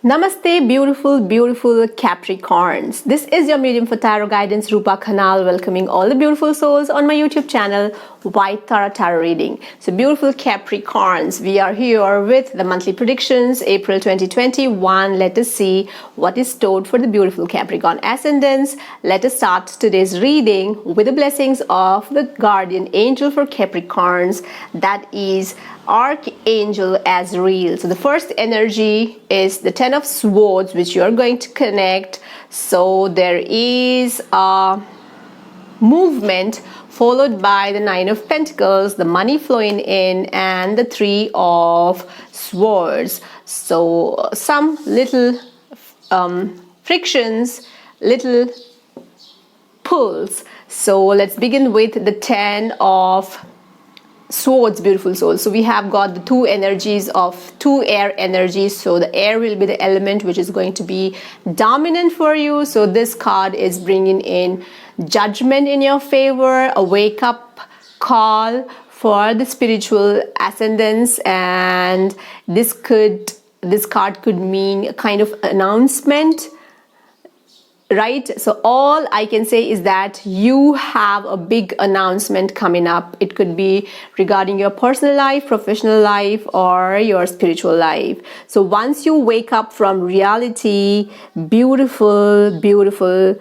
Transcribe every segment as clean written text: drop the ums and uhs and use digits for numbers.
Namaste, beautiful, beautiful Capricorns. This is your medium for tarot guidance, Rupa Khanal, welcoming all the beautiful souls on my YouTube channel, White Tarot Reading. So, beautiful Capricorns, we are here with the monthly predictions, April 2021. Let us see what is stored for the beautiful Capricorn ascendants. Let us start today's reading with the blessings of the guardian angel for Capricorns, that is Archangel Azrael. So the first energy is the Ten of Swords, which you are going to connect. So there is a movement followed by the Nine of Pentacles, the money flowing in, and the Three of Swords. So some little frictions, little pulls. So let's begin with the Ten of Swords, beautiful souls. So we have got the two energies of two air energies. So the air will be the element which is going to be dominant for you. So this card is bringing in judgment in your favor, a wake up call for the spiritual ascendants, and this card could mean a kind of announcement. Right, so all I can say is that you have a big announcement coming up. It could be regarding your personal life, professional life, or your spiritual life. So once you wake up from reality, beautiful, beautiful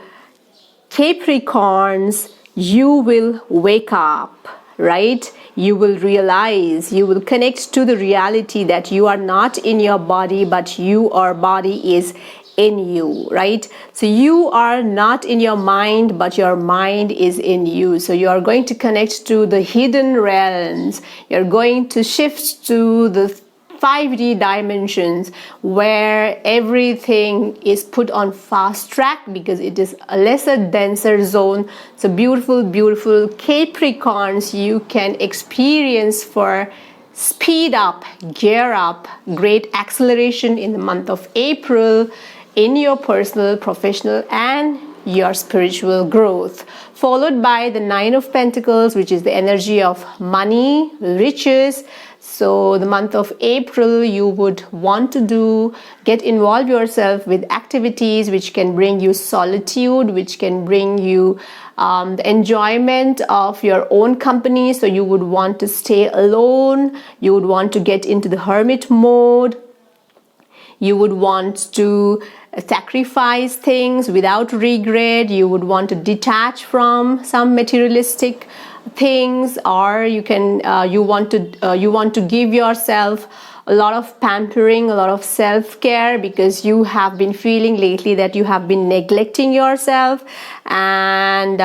Capricorns, you will wake up, right? You will realize, you will connect to the reality that you are not in your body, but your body is in you, right? So you are not in your mind, but your mind is in you. So you are going to connect to the hidden realms. You're going to shift to the 5D dimensions where everything is put on fast track because it is a lesser, denser zone. So beautiful, beautiful Capricorns, you can experience for speed up, gear up, great acceleration in the month of April in your personal, professional, and your spiritual growth, followed by the Nine of Pentacles, which is the energy of money, riches. So the month of April, you would want to get involved yourself with activities which can bring you solitude, which can bring you the enjoyment of your own company. So you would want to stay alone. You would want to get into the hermit mode. You would want to sacrifice things without regret. You would want to detach from some materialistic things, or you want to give yourself a lot of pampering, a lot of self-care, because you have been feeling lately that you have been neglecting yourself, and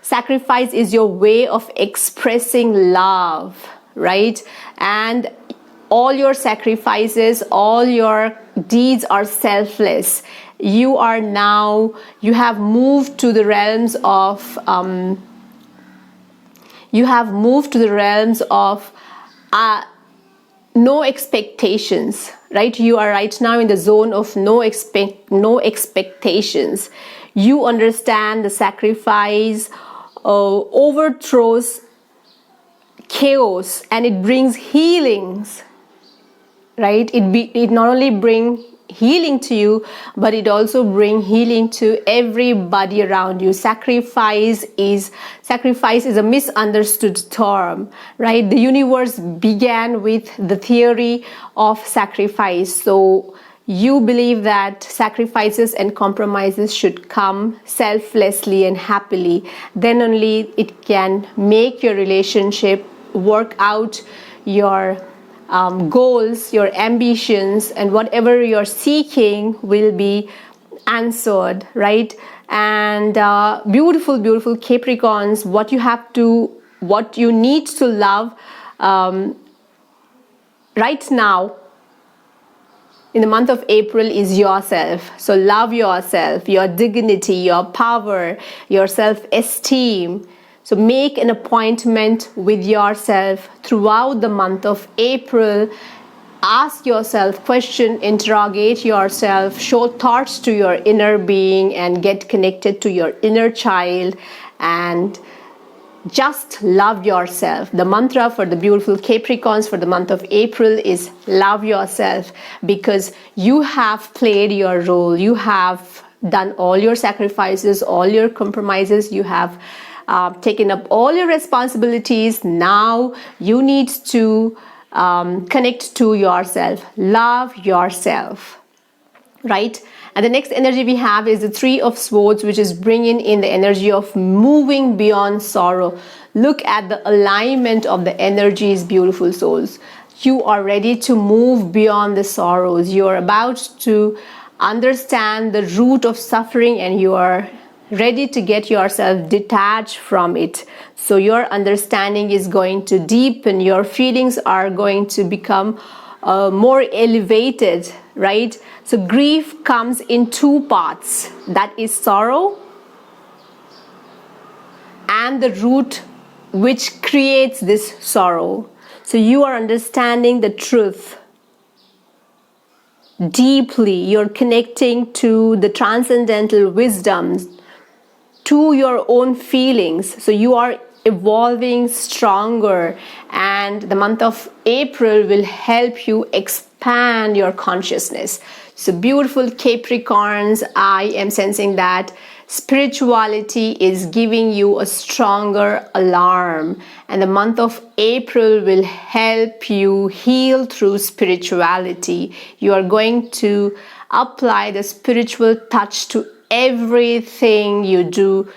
sacrifice is your way of expressing love, right? And all your sacrifices, all your deeds are selfless. You have moved to the realms of no expectations, right? You are right now in the zone of no expectations. You understand the sacrifice overthrows chaos, and it brings healings, right? It not only bring healing to you, but it also bring healing to everybody around you. Sacrifice is a misunderstood term, right? The universe began with the theory of sacrifice. So you believe that sacrifices and compromises should come selflessly and happily. Then only it can make your relationship work out, your goals, your ambitions, and whatever you're seeking will be answered, right? And beautiful, beautiful Capricorns, what you need to love right now in the month of April is yourself. So love yourself, your dignity, your power, your self-esteem. So make an appointment with yourself throughout the month of April. Ask yourself questions, interrogate yourself, show thoughts to your inner being, and get connected to your inner child, and just love yourself. The mantra for the beautiful Capricorns for the month of April is love yourself, because you have played your role. You have done all your sacrifices, all your compromises. You have taken up all your responsibilities. Now you need to connect to yourself. Love yourself, right? And the next energy we have is the Three of Swords, which is bringing in the energy of moving beyond sorrow. Look at the alignment of the energies, beautiful souls. You are ready to move beyond the sorrows. You are about to understand the root of suffering, and you are ready to get yourself detached from it. So your understanding is going to deepen. Your feelings are going to become more elevated, right? So grief comes in two parts. That is sorrow and the root which creates this sorrow. So you are understanding the truth deeply. You're connecting to the transcendental wisdom, to your own feelings. So you are evolving stronger, and the month of April will help you expand your consciousness. So beautiful Capricorns, I am sensing that spirituality is giving you a stronger alarm, and the month of April will help you heal through spirituality. You are going to apply the spiritual touch to everything you do,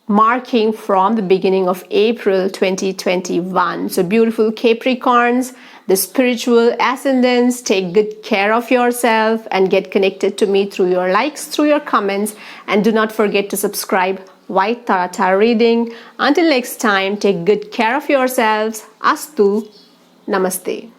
marking from the beginning of April 2021. So beautiful Capricorns, the spiritual ascendants, take good care of yourself and get connected to me through your likes, through your comments, and do not forget to subscribe. White Tarot reading. Until next time, take good care of yourselves. Astu. Namaste.